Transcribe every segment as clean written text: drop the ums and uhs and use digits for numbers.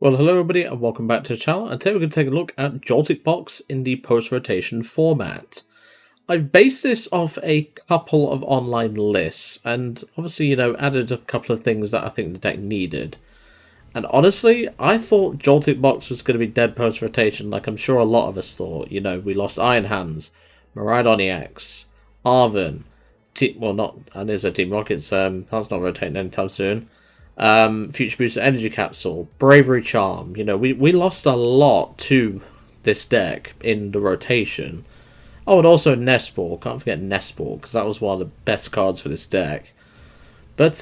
Well, hello everybody and welcome back to the channel, and today we're going to take a look at Joltik Box in the post-rotation format. I've based this off a couple of online lists, and obviously, added a couple of things that I think the deck needed. And honestly, I thought Joltik Box was going to be dead post-rotation, like I'm sure a lot of us thought. We lost Iron Hands, Miraidon EX, Arven, and there's a Team Rockets, that's not rotating anytime soon. Future Booster Energy Capsule, Bravery Charm. We lost a lot to this deck in the rotation. Oh, and also Nest Ball. Can't forget Nest Ball, because that was one of the best cards for this deck. But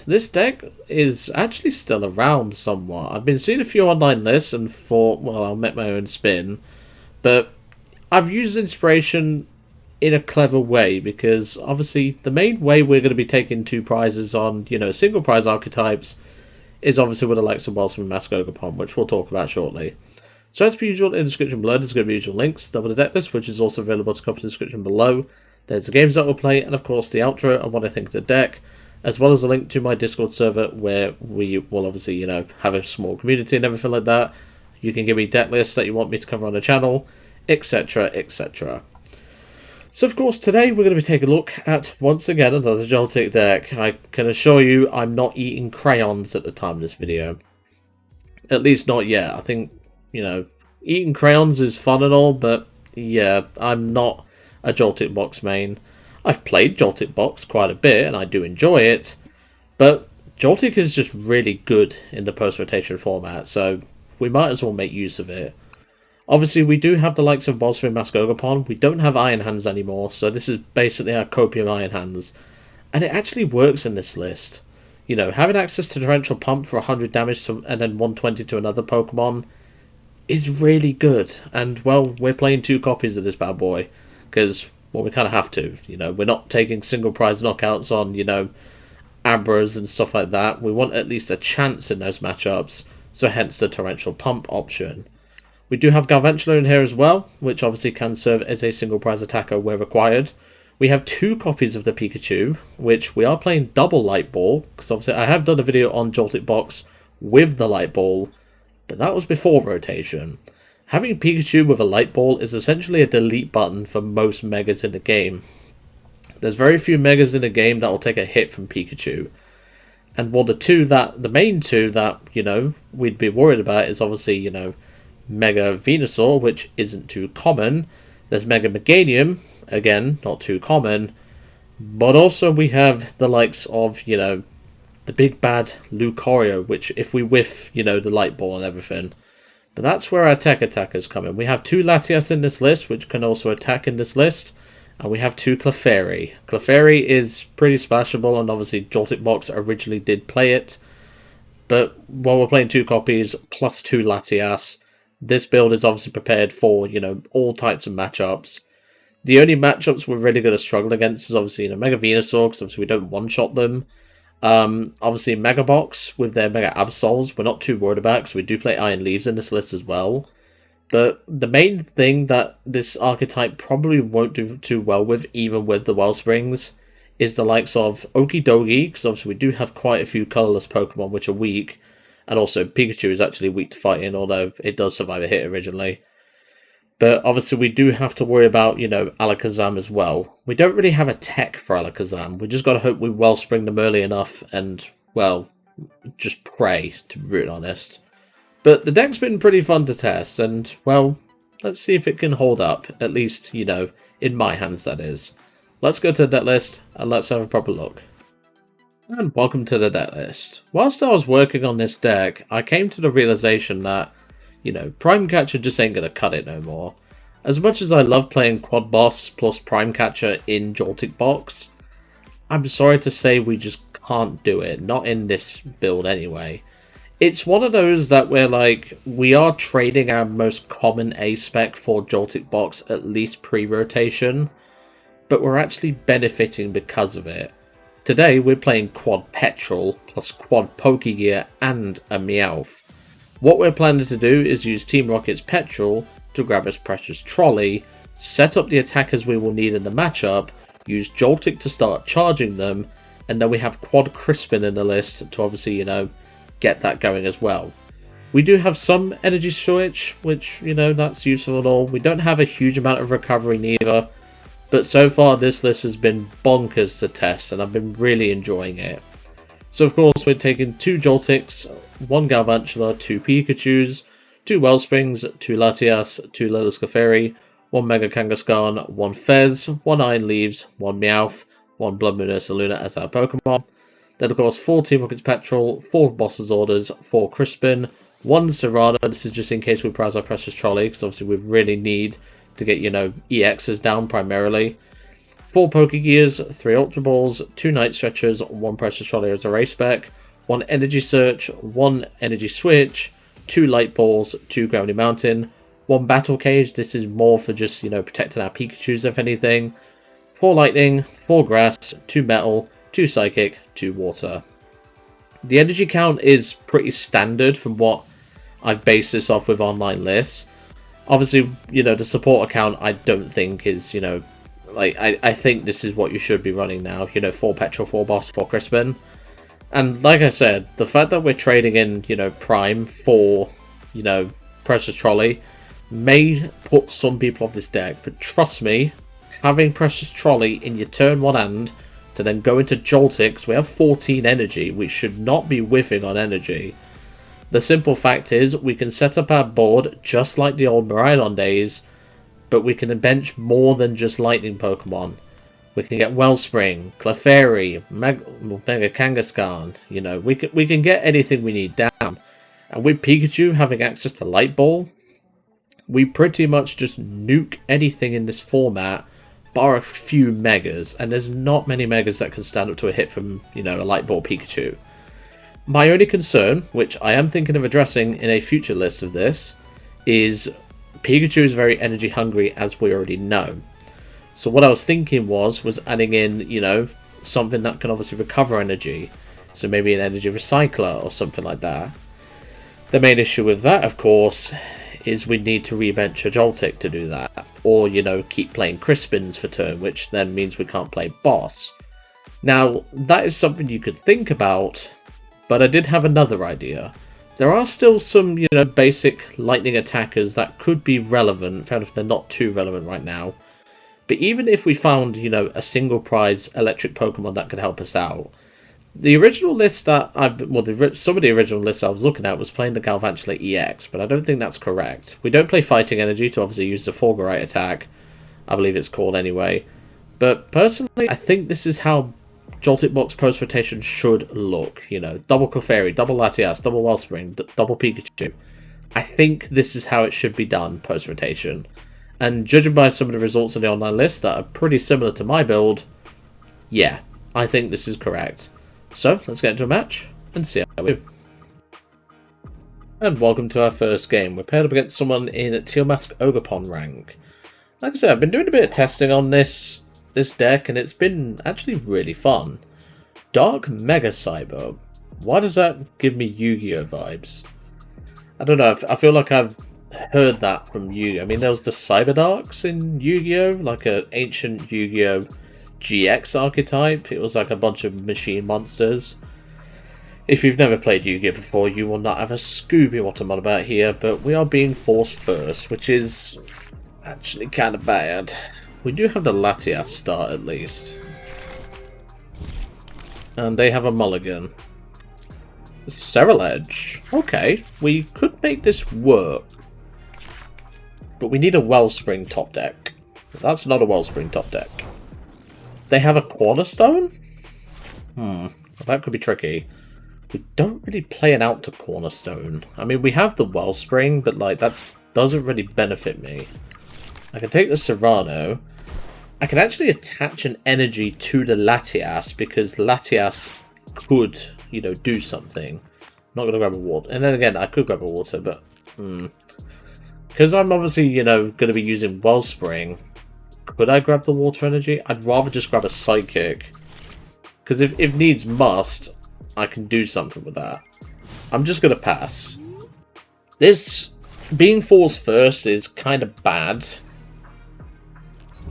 this deck is actually still around somewhat. I've been seeing a few online lists and thought, well, I'll make my own spin. But I've used inspiration in a clever way, because obviously the main way we're going to be taking two prizes on, single prize archetypes is obviously with the likes of Wellspring, Ogerpon, which we'll talk about shortly. So as per usual, in the description below, there's going to be usual links, double the deck list, which is also available to copy in the description below. There's the games that we'll play, and of course the outro and what I think of the deck, as well as a link to my Discord server where we will obviously, have a small community and everything like that. You can give me deck lists that you want me to cover on the channel, etc, etc. So of course today we're going to be taking a look at, once again, another Joltik deck. I can assure you I'm not eating crayons at the time of this video. At least not yet. I think, eating crayons is fun and all, but yeah, I'm not a Joltik Box main. I've played Joltik Box quite a bit and I do enjoy it, but Joltik is just really good in the post-rotation format, so we might as well make use of it. Obviously, we do have the likes of Wellspring, Ogerpon. We don't have Iron Hands anymore, so this is basically our copium Iron Hands. And it actually works in this list. Having access to Torrential Pump for 100 damage and then 120 to another Pokemon is really good. And, well, we're playing two copies of this bad boy, because, well, we kind of have to. We're not taking single prize knockouts on, Abras and stuff like that. We want at least a chance in those matchups, so hence the Torrential Pump option. We do have Galvantula in here as well, which obviously can serve as a single prize attacker where required. We have two copies of the Pikachu, which we are playing double Light Ball, because obviously I have done a video on Joltik Box with the Light Ball, but that was before rotation. Having Pikachu with a Light Ball is essentially a delete button for most Megas in the game. There's very few Megas in the game that will take a hit from Pikachu. And well, the main two that, we'd be worried about is obviously, Mega Venusaur, which isn't too common. There's Mega Meganium, again, not too common. But also we have the likes of, the big bad Lucario, which if we whiff, the Light Ball and everything. But that's where our tech attackers come in. We have two Latias in this list, which can also attack in this list. And we have two Clefairy. Clefairy is pretty splashable, and obviously Joltik Box originally did play it. But while we're playing two copies, plus two Latias, this build is obviously prepared for, all types of matchups. The only matchups we're really going to struggle against is obviously, Mega Venusaur, because obviously we don't one-shot them. Obviously Mega Box with their Mega Absols, we're not too worried about, because we do play Iron Leaves in this list as well. But the main thing that this archetype probably won't do too well with, even with the Wellsprings, is the likes of Okidogi, because obviously we do have quite a few colourless Pokemon which are weak. And also, Pikachu is actually weak to fighting, although it does survive a hit originally. But obviously, we do have to worry about, Alakazam as well. We don't really have a tech for Alakazam. We just got to hope we Wellspring them early enough and, well, just pray, to be brutally honest. But the deck's been pretty fun to test, and, well, let's see if it can hold up. At least, in my hands, that is. Let's go to the deck list, and let's have a proper look. And welcome to the deck list. Whilst I was working on this deck, I came to the realization that, Prime Catcher just ain't gonna cut it no more. As much as I love playing Quad Boss plus Prime Catcher in Joltik Box, I'm sorry to say we just can't do it, not in this build anyway. It's one of those that we are trading our most common A-spec for Joltik Box at least pre-rotation, but we're actually benefiting because of it. Today we're playing Quad Petrel plus Quad Pokégear and a Meowth. What we're planning to do is use Team Rocket's Petrel to grab us Precious Trolley, set up the attackers we will need in the matchup, use Joltik to start charging them, and then we have Quad Crispin in the list to obviously, get that going as well. We do have some Energy Switch, which, you know, that's useful and all. We don't have a huge amount of recovery neither. But so far, this list has been bonkers to test, and I've been really enjoying it. So, of course, we're taking 2 Joltiks, 1 Galvantula, 2 Pikachus, 2 Wellsprings, 2 Latias, 2 Lillie's Clefairy, 1 Mega Kangaskhan, 1 Fez, 1 Iron Leaves, 1 Meowth, 1 Bloodmoon Ursaluna as our Pokemon. Then, of course, 4 Team Rocket's Petrel, 4 Boss's Orders, 4 Crispin, 1 Cyrano. This is just in case we prize our Precious Trolley, because obviously we really need to get, you know, EXs down primarily. 4 Pokégears, 3 Ultra Balls, 2 Night Stretchers, 1 Precious Trolley as a race spec, 1 Energy Search, 1 Energy Switch, 2 Light Balls, 2 Gravity Mountain, 1 Battle Cage. This is more for just, you know, protecting our Pikachus if anything. 4 Lightning, 4 Grass, 2 Metal, 2 Psychic, 2 Water. The energy count is pretty standard from what I've based this off with online lists. Obviously, you know, the support account I don't think is, you know, like, I think this is what you should be running now. You know, 4 Petrel, 4 Boss, 4 Crispin. And like I said, the fact that we're trading in, you know, Prime for, you know, Precious Trolley may put some people off this deck. But trust me, having Precious Trolley in your turn 1 hand to then go into Joltiks, we have 14 energy. We should not be whiffing on energy. The simple fact is, we can set up our board just like the old Miraidon days, but we can bench more than just Lightning Pokemon. We can get Wellspring, Clefairy, Mega Kangaskhan. You know, we can get anything we need down. And with Pikachu having access to Light Ball, we pretty much just nuke anything in this format, bar a few Megas, and there's not many Megas that can stand up to a hit from, you know, a Light Ball Pikachu. My only concern, which I am thinking of addressing in a future list of this, is Pikachu is very energy hungry, as we already know. So what I was thinking was adding in, you know, something that can obviously recover energy. So maybe an energy recycler or something like that. The main issue with that, of course, is we need to rebench a Joltik to do that. Or, you know, keep playing Crispins for turn, which then means we can't play Boss. Now, that is something you could think about, but I did have another idea. There are still some, you know, basic lightning attackers that could be relevant, found if they're not too relevant right now. But even if we found, you know, a single prize electric Pokemon that could help us out, the original list that some of the original lists I was looking at was playing the Galvantula EX, but I don't think that's correct. We don't play Fighting Energy to obviously use the Fulgurite attack, I believe it's called anyway. But personally, I think this is how Joltik Box Post Rotation should look. You know, double Clefairy, double Latias, double Wellspring, double Pikachu. I think this is how it should be done post rotation. And judging by some of the results on the online list that are pretty similar to my build, yeah, I think this is correct. So, let's get into a match and see how we do. And welcome to our first game. We're paired up against someone in Teal Mask Ogerpon rank. Like I said, I've been doing a bit of testing on this deck, and it's been actually really fun. Dark Mega Cyber. Why does that give me Yu-Gi-Oh vibes? I don't know, I feel like I've heard that from Yu-Gi-Oh. I mean, there was the Cyber Darks in Yu-Gi-Oh, like an ancient Yu-Gi-Oh GX archetype. It was like a bunch of machine monsters. If you've never played Yu-Gi-Oh before, you will not have a Scooby what I'm on about here, but we are being forced first, which is actually kind of bad. We do have the Latias start at least. And they have a mulligan. Ceruledge. Okay, we could make this work. But we need a Wellspring top deck. That's not a Wellspring top deck. They have a Cornerstone? That could be tricky. We don't really play an out to Cornerstone. I mean, we have the Wellspring, but like that doesn't really benefit me. I can take the Cyrano. I can actually attach an energy to the Latias, because Latias could, you know, do something. Not going to grab a water. And then again, I could grab a water, but because I'm obviously, you know, going to be using Wellspring, could I grab the water energy? I'd rather just grab a Psychic. Because if needs must, I can do something with that. I'm just going to pass. This being forced first is kind of bad.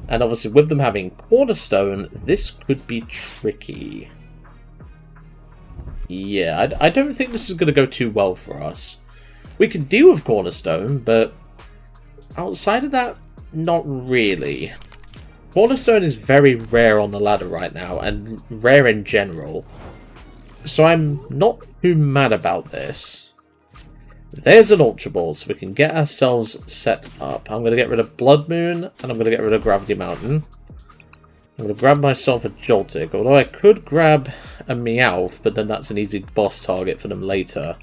And obviously with them having Cornerstone, this could be tricky. Yeah, I don't think this is going to go too well for us. We can deal with Cornerstone, but outside of that, not really. Cornerstone is very rare on the ladder right now, and rare in general. So I'm not too mad about this. There's an Ultra Ball, so we can get ourselves set up. I'm going to get rid of Bloodmoon, and I'm going to get rid of Gravity Mountain. I'm going to grab myself a Joltik, although I could grab a Meowth, but then that's an easy boss target for them later.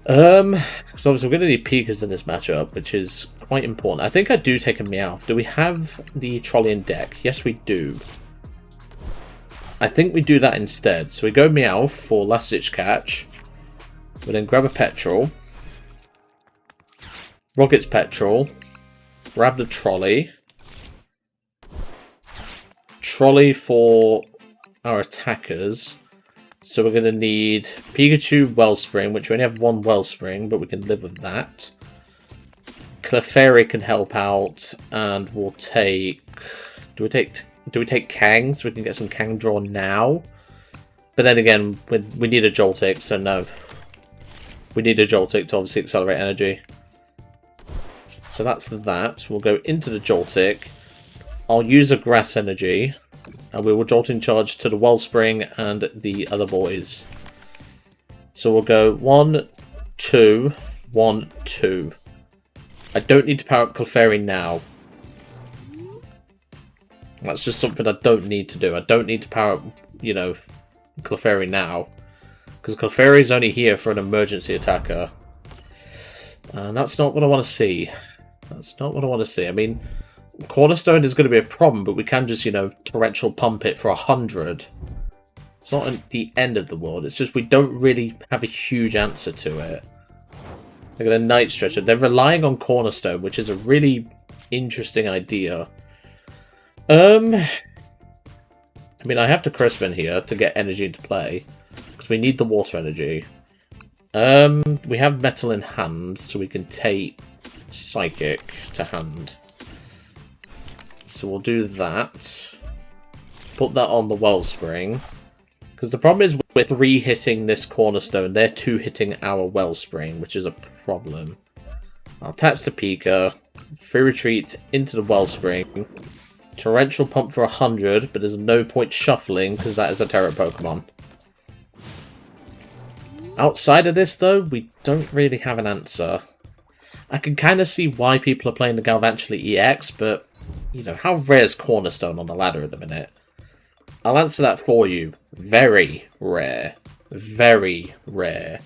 Because obviously we're going to need Pikas in this matchup, which is quite important. I think I do take a Meowth. Do we have the trolley in deck? Yes, we do. I think we do that instead. So we go Meowth for last ditch catch. We then grab a Petrel. Rocket's Petrel. Grab the trolley. Trolley for our attackers. So we're going to need Pikachu, Wellspring, which we only have one Wellspring, but we can live with that. Clefairy can help out, and we'll take... Do we take Kang, so we can get some Kang draw now? But then again, we need a Joltik, so no. We need a Joltik to obviously accelerate energy. So that's that. We'll go into the Joltik. I'll use a Grass Energy. And we will Jolting Charge to the Wellspring and the other boys. So we'll go 1, 2, 1, 2. I don't need to power up Clefairy now. That's just something I don't need to do. I don't need to power up, you know, Clefairy now. Because Clefairy is only here for an emergency attacker. And that's not what I want to see. That's not what I want to see. I mean... Cornerstone is going to be a problem, but we can just, you know, torrential pump it for 100. It's not at the end of the world. It's just we don't really have a huge answer to it. They're going to Night Stretcher. They're relying on Cornerstone, which is a really interesting idea. I mean, I have to Crispin here to get energy into play, because we need the water energy. We have metal in hand, so we can take Psychic to hand. So we'll do that. Put that on the Wellspring. Because the problem is we're 3 hitting this Cornerstone. They're 2 hitting our Wellspring, which is a problem. I'll attach the Pika. Free retreat into the Wellspring. Torrential pump for 100, but there's no point shuffling because that is a Terra Pokemon. Outside of this, though, we don't really have an answer. I can kind of see why people are playing the Galvantula EX, but... You know, how rare is Cornerstone on the ladder at the minute? I'll answer that for you. Very rare. Very rare.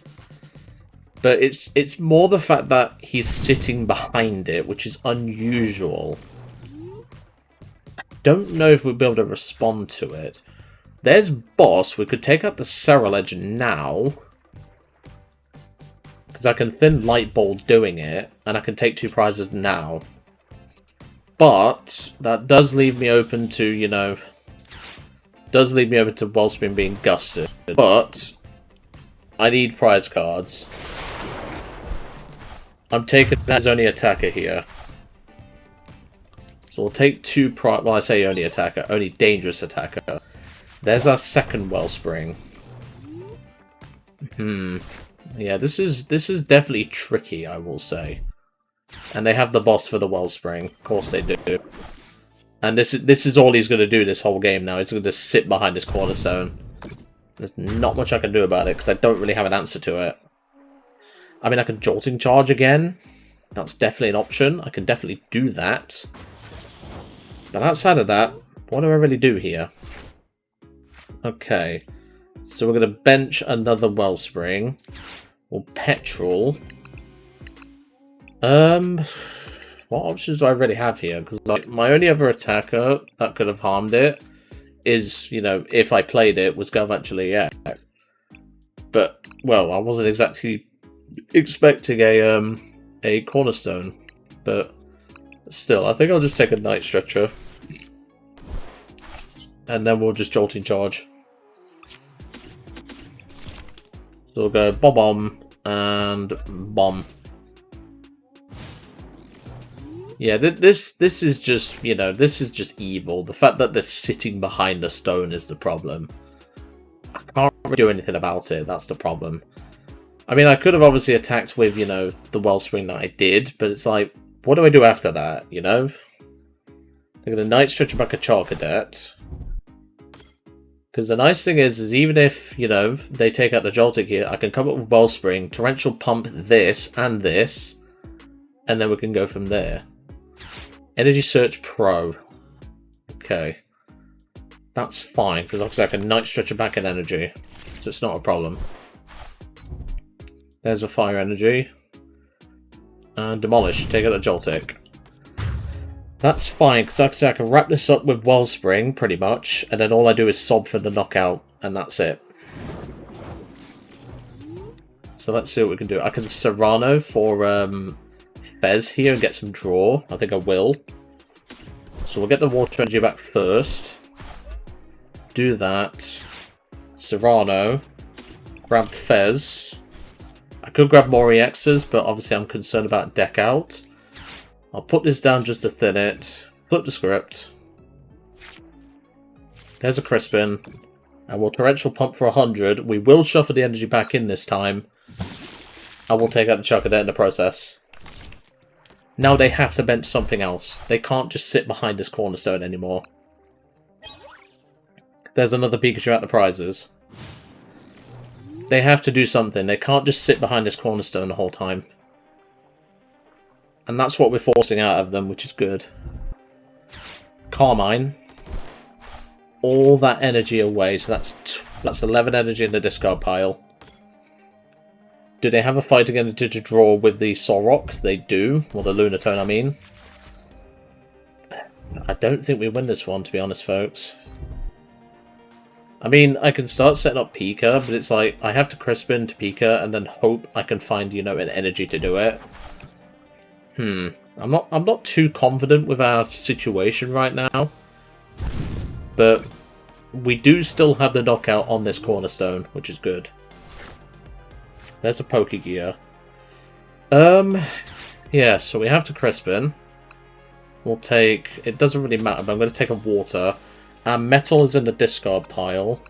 But it's more the fact that he's sitting behind it, which is unusual. I don't know if we'll be able to respond to it. There's Boss. We could take out the Serral Edge now. Because I can thin Light Ball doing it, and I can take 2 prizes now. But that does leave me open to, you know, Wellspring being gusted. But I need prize cards. I'm taking that as only attacker here. So we'll take 2 prize. Well, I say only attacker, only dangerous attacker. There's our second Wellspring. Yeah, this is definitely tricky, I will say. And they have the boss for the Wellspring. Of course they do. And this is all he's going to do this whole game now. He's going to sit behind this Cornerstone. There's not much I can do about it, because I don't really have an answer to it. I mean, I can Jolting Charge again. That's definitely an option. I can definitely do that. But outside of that, what do I really do here? Okay. So we're going to bench another Wellspring. Or Petrel. What options do I really have here? Because like my only other attacker that could have harmed it is, you know, if I played it, was Galvantula EX. But well, I wasn't exactly expecting a Cornerstone, but still, I think I'll just take a Night Stretcher, and then we'll just Jolting Charge. So we'll go Bomb and Bomb. Yeah, this is just, you know, this is just evil. The fact that they're sitting behind the stone is the problem. I can't really do anything about it, that's the problem. I mean, I could have obviously attacked with, you know, the Wellspring that I did, but it's like, what do I do after that, you know? I'm going to Night Stretcher back a Charcadet. Because the nice thing is even if, you know, they take out the Joltik here, I can come up with Wellspring, Torrential Pump this, and then we can go from there. Energy Search Pro. Okay. That's fine, because obviously I can Night Stretcher back in energy, so it's not a problem. There's a Fire Energy. And Demolish, take out the Joltik. That's fine, because like I can wrap this up with Wellspring, pretty much, and then all I do is sob for the knockout, and that's it. So let's see what we can do. I can Cyrano for Fez here and get some draw. I think I will. So we'll get the Water Energy back first. Do that. Cyrano. Grab Fez. I could grab more EXs, but obviously I'm concerned about deck out. I'll put this down just to thin it. Flip the script. There's a Crispin. And we'll Torrential Pump for 100. We will shuffle the energy back in this time. I will take out the Charcadet in the process. Now they have to bench something else. They can't just sit behind this cornerstone anymore. There's another Pikachu at the prizes. They have to do something. They can't just sit behind this cornerstone the whole time. And that's what we're forcing out of them, which is good. Carmine. All that energy away, so that's 11 energy in the discard pile. Do they have a fighting energy to draw with the Solrock? They do. Or the Lunatone, I mean. I don't think we win this one, to be honest, folks. I mean, I can start setting up Pika, but it's like, I have to Crispin to Pika and then hope I can find, you know, an energy to do it. I'm not too confident with our situation right now. But we do still have the knockout on this cornerstone, which is good. There's a Pokégear. Yeah, so we have to Crispin. We'll take... It doesn't really matter, but I'm going to take a Water. Metal is in the discard pile.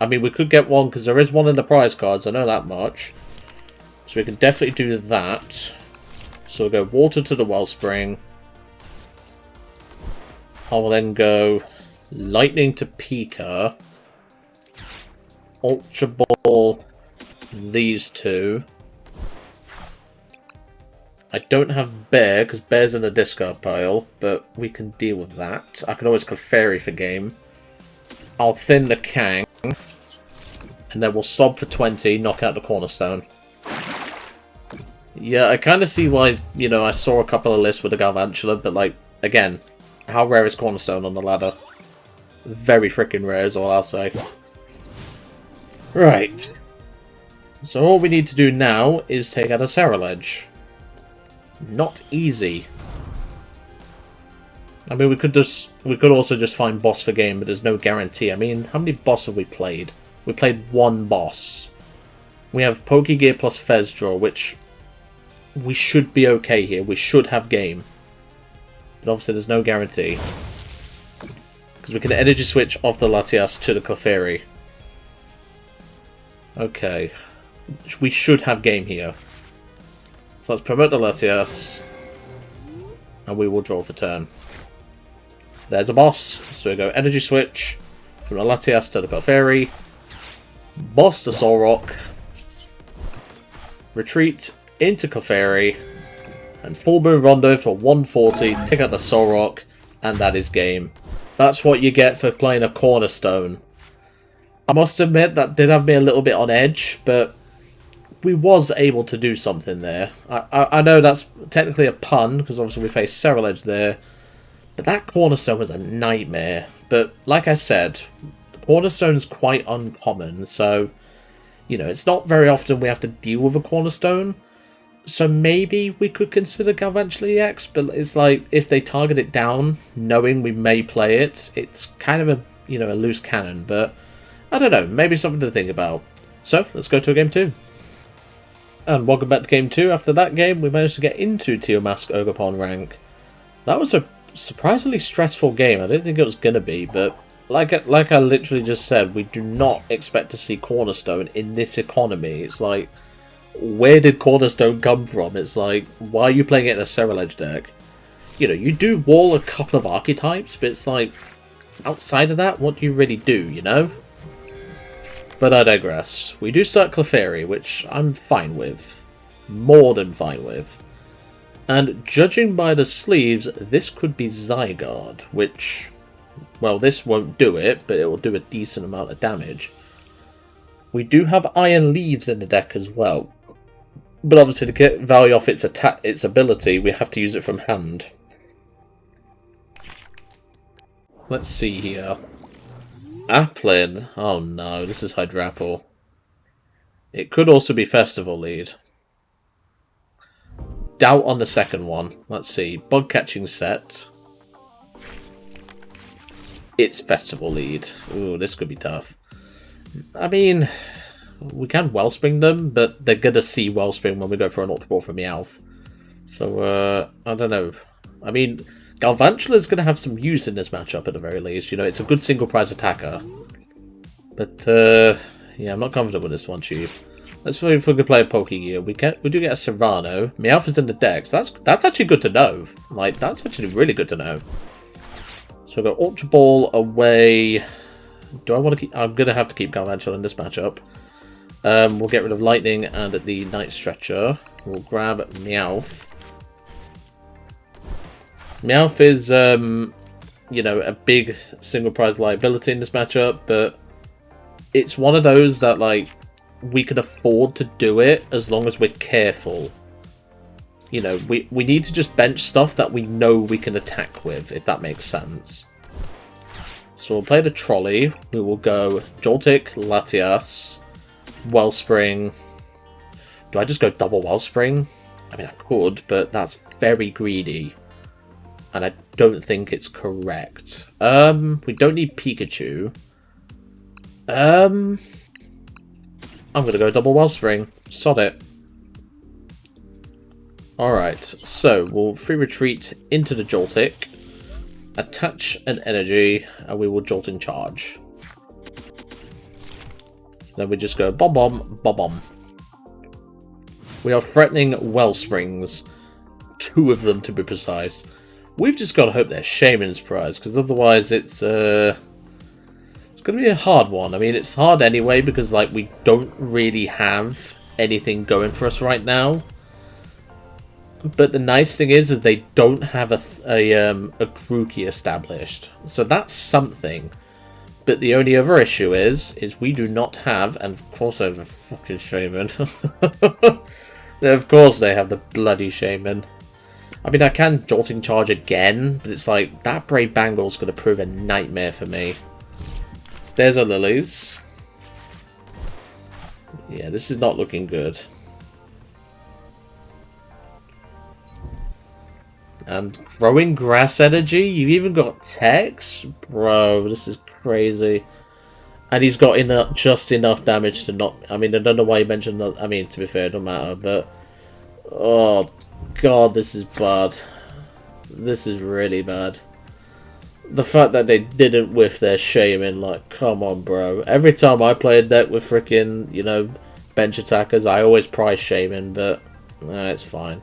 I mean, we could get one, because there is one in the prize cards, I know that much. So we can definitely do that. So we'll go Water to the Wellspring. I will then go Lightning to Pika. Ultra Ball these two. I don't have Bear, because Bear's in the discard pile, but we can deal with that. I can always Clefairy for game. I'll thin the Kang, and then we'll sob for 20, knock out the cornerstone. Yeah, I kind of see why, you know, I saw a couple of lists with the Galvantula, but, like, again, how rare is cornerstone on the ladder? Very freaking rare is all I'll say. Right. So all we need to do now is take out a Ceruledge. Not easy. I mean, we could also just find boss for game, but there's no guarantee. I mean, how many boss have we played? We played one boss. We have Pokégear plus Fez draw, which we should be okay here. We should have game. But obviously there's no guarantee. Because we can energy switch off the Latias to the Clefairy. Okay. We should have game here. So let's promote the Latias. And we will draw for turn. There's a boss. So we go energy switch from the Latias to the Clefairy. Boss the Solrock. Retreat into Clefairy. And Full Moon Rondo for 140. Take out the Solrock. And that is game. That's what you get for playing a cornerstone. I must admit that did have me a little bit on edge, but we was able to do something there. I know that's technically a pun, because obviously we faced Ceruledge there, but that cornerstone was a nightmare. But like I said, cornerstone's quite uncommon, so, you know, it's not very often we have to deal with a cornerstone. So maybe we could consider Galvantula EX, but it's like, if they target it down, knowing we may play it, it's kind of a, you know, a loose cannon, but I don't know, maybe something to think about. So, let's go to game 2. And welcome back to game 2. After that game, we managed to get into Teal Mask Ogerpon rank. That was a surprisingly stressful game. I didn't think it was going to be, but like I literally just said, we do not expect to see Cornerstone in this economy. It's like, where did Cornerstone come from? It's like, why are you playing it in a Ceruledge deck? You know, you do wall a couple of archetypes, but it's like, outside of that, what do you really do, you know? But I digress. We do start Clefairy, which I'm fine with. More than fine with. And judging by the sleeves, this could be Zygarde, which, well, this won't do it, but it will do a decent amount of damage. We do have Iron Leaves in the deck as well. But obviously to get value off its ability, we have to use it from hand. Let's see here. Applin. Oh no, this is Hydrapple. It could also be Festival Lead. Doubt on the second one. Let's see. Bug Catching Set. It's Festival Lead. Ooh, this could be tough. I mean, we can Wellspring them, but they're gonna see Wellspring when we go for an Ultra Ball for Meowth. So, I don't know. I mean, Galvantula is gonna have some use in this matchup at the very least. You know, it's a good single prize attacker. But, yeah, I'm not confident with this one, Chief. Let's see if we can play a Pokégear. We do get a Cyrano. Meowth is in the deck, so that's actually good to know. Like, that's actually really good to know. So we've got Ultra Ball away. Do I want to keep... I'm going to have to keep Galvantula in this matchup. We'll get rid of Lightning and the Night Stretcher. We'll grab Meowth. Meowth is, you know, a big single prize liability in this matchup, but it's one of those that, like, we can afford to do it as long as we're careful. You know, we need to just bench stuff that we know we can attack with, if that makes sense. So we'll play the Trolley. We will go Joltik, Latias, Wellspring. Do I just go double Wellspring? I mean, I could, but that's very greedy. And I don't think it's correct. We don't need Pikachu. I'm going to go double Wellspring. Sod it. Alright, so we'll free retreat into the Joltik, attach an energy, and we will Jolt in charge. So then we just go bomb bomb, bomb bomb. We are threatening Wellsprings. 2 of them to be precise. We've just got to hope they're Shaman's Prize, because otherwise it's going to be a hard one. I mean, it's hard anyway, because like we don't really have anything going for us right now. But the nice thing is they don't have a Grookey established. So that's something. But the only other issue is we do not have, and of course they have a fucking Shaman. Of course they have the bloody Shaman. I mean, I can Jolting Charge again, but it's like, that Brave Bangle's going to prove a nightmare for me. There's our Lilies. Yeah, this is not looking good. And growing grass energy? You've even got Tex? Bro, this is crazy. And he's got just enough damage to not... I mean, I don't know why you mentioned that. I mean, to be fair, it don't matter, but... Oh, God, this is bad. This is really bad. The fact that they didn't whiff their Shaman, like, come on, bro. Every time I play a deck with freaking, you know, bench attackers, I always prize Shaman, but it's fine.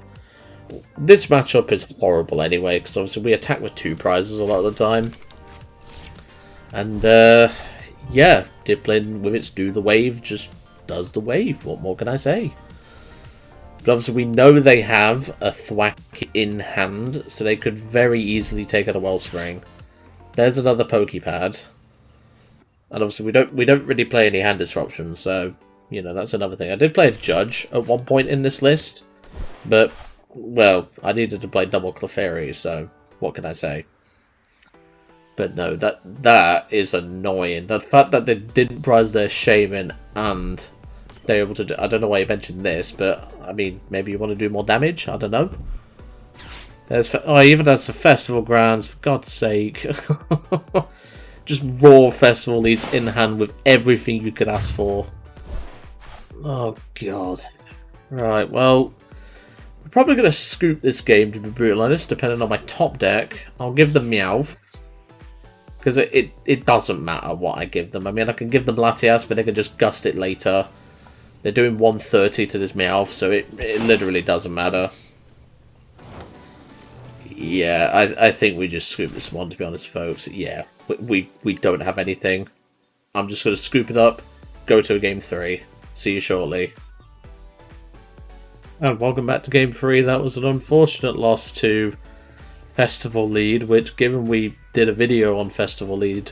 This matchup is horrible anyway, because obviously we attack with 2 prizes a lot of the time. And, yeah, Dipplin with its Do the Wave just does the wave. What more can I say? But obviously we know they have a Thwack in hand, so they could very easily take out a Wellspring. There's another Pokepad. And obviously we don't really play any hand disruptions, so, you know, that's another thing. I did play a Judge at one point in this list, but... well, I needed to play double Clefairy, so what can I say? But no, that is annoying. The fact that they didn't prize their Shaman and they're able to do... I don't know why you mentioned this, but, I mean, maybe you want to do more damage? I don't know. There's... oh, even as the Festival Grounds, for God's sake. Just raw Festival Leads in hand with everything you could ask for. Oh, God. Right, well... I'm probably going to scoop this game, to be brutally honest, depending on my top deck. I'll give them Meowth. Because it doesn't matter what I give them. I mean, I can give them Latias, but they can just gust it later. They're doing 130 to this Meowth, so it literally doesn't matter. Yeah, I think we just scoop this one, to be honest, folks. Yeah, we don't have anything. I'm just going to scoop it up, go to a Game 3. See you shortly. And welcome back to Game 3. That was an unfortunate loss to Festival Lead, which, given we did a video on Festival Lead,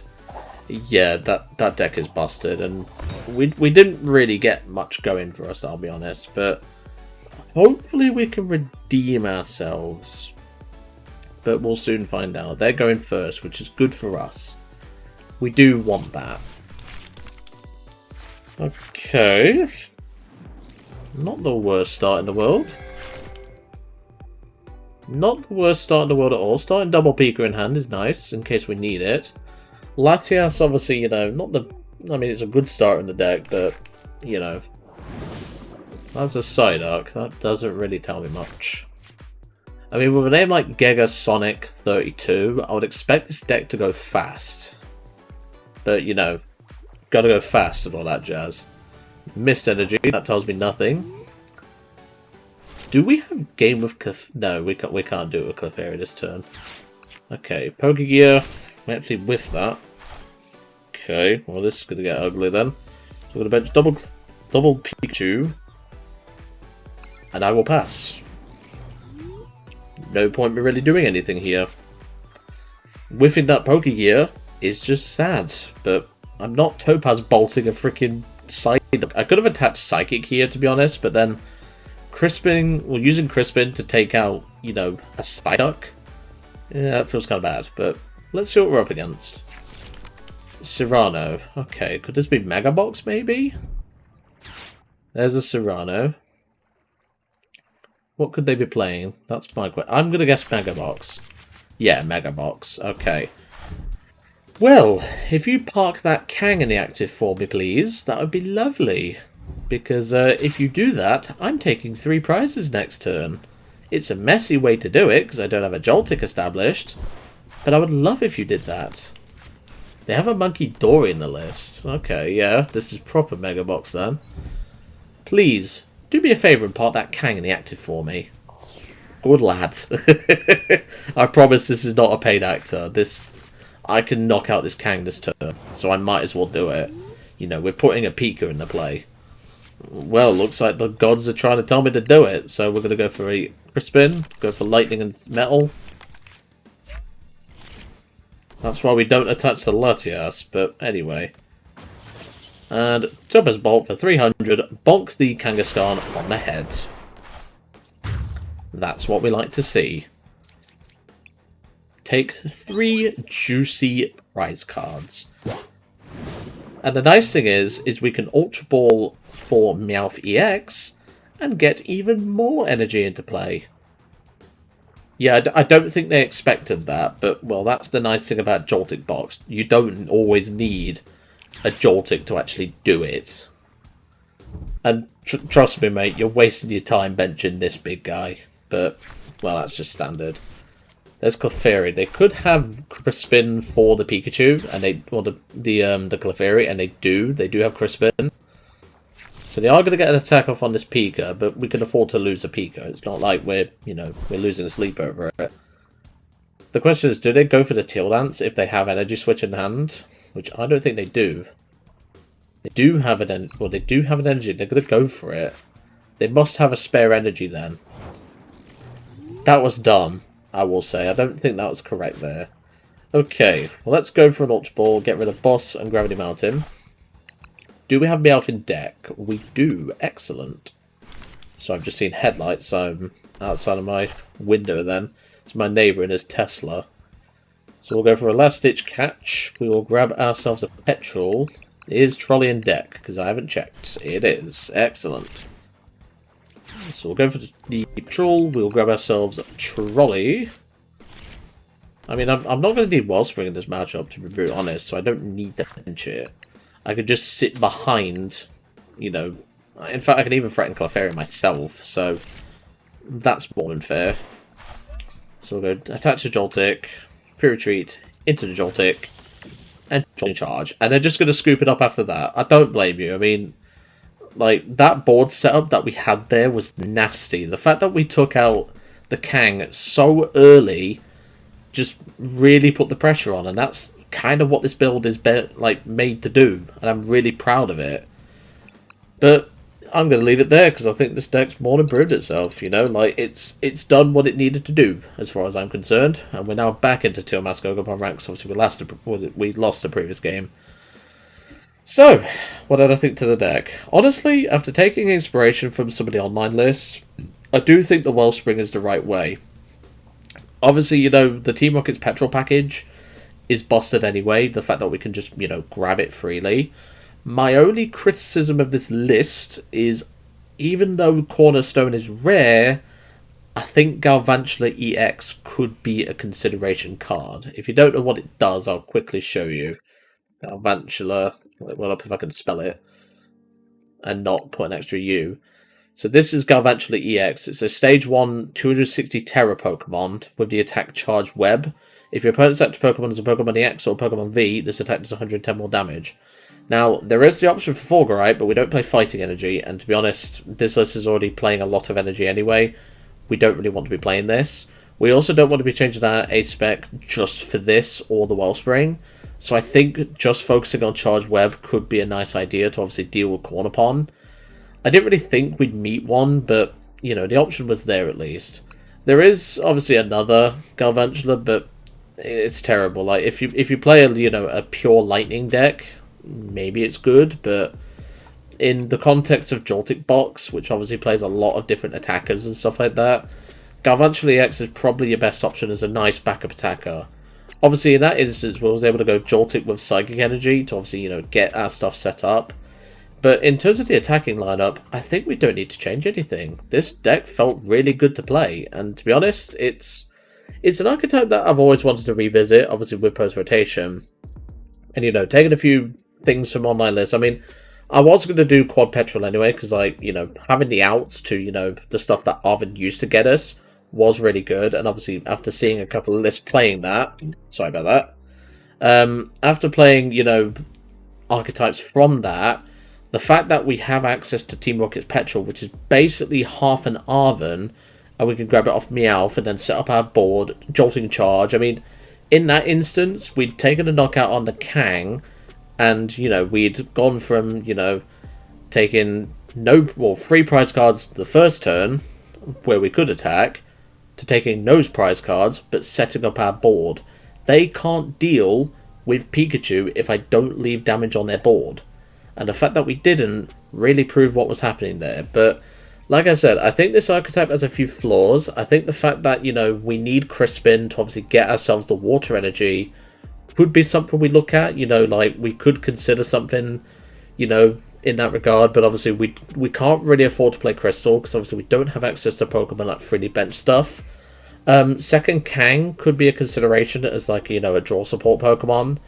yeah, that deck is busted, and we didn't really get much going for us, I'll be honest, but hopefully we can redeem ourselves. But we'll soon find out. They're going first, which is good for us. We do want that. Okay. Not the worst start in the world. Not the worst start in the world at all. Starting double Pika in hand is nice, in case we need it. Latias, obviously, you know, not the... I mean, it's a good start in the deck, but, you know... That's a Psyduck. That doesn't really tell me much. I mean, with a name like Giga Sonic 32, I would expect this deck to go fast. But, you know, gotta go fast and all that jazz. Missed Energy, that tells me nothing. Do we have game with no, we can't do it with Clefairy this turn. Okay, Pokégear, we actually whiff that. Okay, well this is gonna get ugly then. So we're gonna bench double Pikachu. And I will pass. No point in really doing anything here. Whiffing that Pokégear is just sad, but I'm not Topaz bolting a freaking Psyduck. I could have attached Psychic here, to be honest, but then Crispin, well, using Crispin to take out, you know, a Psyduck, yeah, that feels kind of bad, but let's see what we're up against. Cyrano. Okay, could this be Mega Box, maybe? There's a Cyrano. What could they be playing? That's my question. I'm going to guess Mega Box. Yeah, Mega Box. Okay. Well, if you park that Kang in the active for me, please, that would be lovely. Because if you do that, I'm taking 3 prizes next turn. It's a messy way to do it, because I don't have a Joltik established. But I would love if you did that. They have a Monkey Dory in the list. Okay, yeah, this is proper Mega Box then. Please, do me a favour and park that Kang in the active for me. Good lad. I promise this is not a paid actor. I can knock out this Kang this turn, so I might as well do it. You know, we're putting a Pika in the play. Well, looks like the gods are trying to tell me to do it, so we're going to go for a Crispin, go for Lightning and Metal. That's why we don't attach the Latias, but anyway. And Topaz Bolt for 300, bonk the Kangaskhan on the head. That's what we like to see. Take 3 juicy prize cards. And the nice thing is we can Ultra Ball for Meowth EX and get even more energy into play. Yeah, I don't think they expected that, but, well, that's the nice thing about Joltik Box. You don't always need a Joltik to actually do it. And trust me, mate, you're wasting your time benching this big guy. But, well, that's just standard. There's Clefairy. They could have Crispin for the Pikachu, and the Clefairy, and they do. They do have Crispin. So they are going to get an attack off on this Pika, but we can afford to lose a Pika. It's not like we're losing a sleep over it. The question is, do they go for the Teal Dance if they have Energy Switch in hand? Which I don't think they do. They do have an energy. They're going to go for it. They must have a spare energy then. That was dumb, I will say. I don't think that was correct there. Okay, well, let's go for an Ultra Ball, get rid of Boss and Gravity Mountain. Do we have Meowth in deck? We do. Excellent. So I've just seen headlights, so I'm outside of my window then. It's my neighbour in his Tesla. So we'll go for a last-ditch catch. We will grab ourselves a Petrel. Is Trolley in deck? Because I haven't checked. It is. Excellent. So we'll go for the Petrel. We'll grab ourselves a Trolley. I mean, I'm not going to need Wellspring in this matchup, to be brutally honest, so I don't need to bench it. I could just sit behind, you know... In fact, I can even threaten Clefairy myself, so that's more than fair. So we'll go attach a Joltik, pre-retreat, into the Joltik, and Jolting Charge, and they're just going to scoop it up after that. I don't blame you. I mean, like, that board setup that we had there was nasty. The fact that we took out the Kang so early just really put the pressure on, and that's kind of what this build is made to do, and I'm really proud of it. But I'm going to leave it there because I think this deck's more than proved itself. You know, like, it's done what it needed to do as far as I'm concerned, and we're now back into Teal Mask Ogerpon ranks. Obviously, we lost the previous game. So, what did I think to the deck? Honestly, after taking inspiration from some of the online lists, I do think the Wellspring is the right way. Obviously, you know, the Team Rocket's Petrel package is busted anyway. The fact that we can just, you know, grab it freely. My only criticism of this list is, even though Cornerstone is rare, I think Galvantula EX could be a consideration card. If you don't know what it does, I'll quickly show you. Galvantula, well, if I can spell it and not put an extra U. So this is Galvantula EX. It's a Stage 1 260 Terra Pokemon with the attack Charge Web. If your opponent's active Pokemon is a Pokemon EX or Pokemon V, this attack does 110 more damage. Now, there is the option for Fulgurite, but we don't play Fighting Energy, and to be honest, this list is already playing a lot of energy anyway. We don't really want to be playing this. We also don't want to be changing our A-Spec just for this or the Wellspring. So I think just focusing on Charge Web could be a nice idea to obviously deal with Cornerpon. I didn't really think we'd meet one, but, you know, the option was there at least. There is obviously another Galvantula, but it's terrible. Like, if you play a pure Lightning deck, maybe it's good, but in the context of Joltik Box, which obviously plays a lot of different attackers and stuff like that, Galvantula EX is probably your best option as a nice backup attacker. Obviously, in that instance, we was able to go Joltik with Psychic Energy to obviously, you know, get our stuff set up. But in terms of the attacking lineup, I think we don't need to change anything. This deck felt really good to play, and to be honest, it's an archetype that I've always wanted to revisit, obviously with Post Rotation. And, you know, taking a few things from online lists. I mean, I was going to do Quad Petrel anyway, because, like, you know, having the outs to, you know, the stuff that Arvin used to get us was really good. And obviously, after seeing a couple of lists playing that, sorry about that, after playing, you know, archetypes from that, the fact that we have access to Team Rocket's Petrel, which is basically half an Arvin, and we can grab it off Meowth and then set up our board, Jolting Charge. I mean, in that instance, we'd taken a knockout on the Kang, and, you know, we'd gone from, you know, taking free prize cards the first turn, where we could attack, to taking those prize cards, but setting up our board. They can't deal with Pikachu if I don't leave damage on their board. And the fact that we didn't really proved what was happening there. But, like I said, I think this archetype has a few flaws. I think the fact that, you know, we need Crispin to obviously get ourselves the water energy could be something we look at. You know, like, we could consider something, you know, in that regard. But obviously we can't really afford to play Crystal, because obviously we don't have access to Pokemon like freely bench stuff. Second Kang could be a consideration as, like, you know, a draw support Pokemon.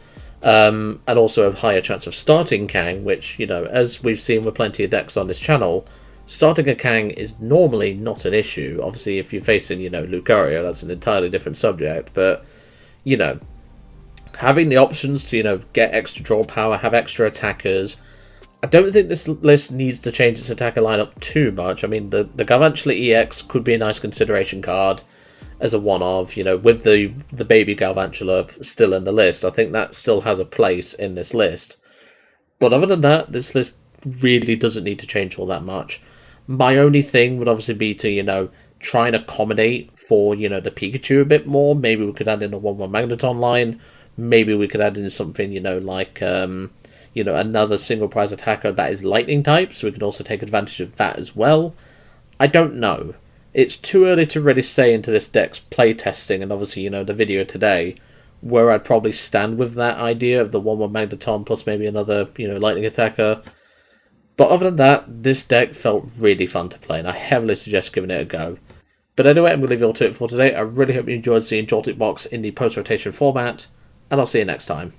And also a higher chance of starting Kang, which, you know, as we've seen with plenty of decks on this channel, starting a Kang is normally not an issue. Obviously, if you're facing, you know, Lucario, that's an entirely different subject. But, you know, having the options to, you know, get extra draw power, have extra attackers. I don't think this list needs to change its attacker lineup too much. I mean, the Galvantula EX could be a nice consideration card as a one-of, you know, with the baby Galvantula still in the list. I think that still has a place in this list. But other than that, this list really doesn't need to change all that much. My only thing would obviously be to, you know, try and accommodate for, you know, the Pikachu a bit more. Maybe we could add in a 1-1 Magneton line. Maybe we could add in something, you know, like, you know, another single prize attacker that is lightning type, so we can also take advantage of that as well. I don't know. It's too early to really say into this deck's playtesting, and obviously, you know, the video today, where I'd probably stand with that idea of the 1-1 Magneton plus maybe another, you know, lightning attacker. But other than that, this deck felt really fun to play, and I heavily suggest giving it a go. But anyway, I'm going to leave you all to it for today. I really hope you enjoyed seeing Joltik Box in the post-rotation format, and I'll see you next time.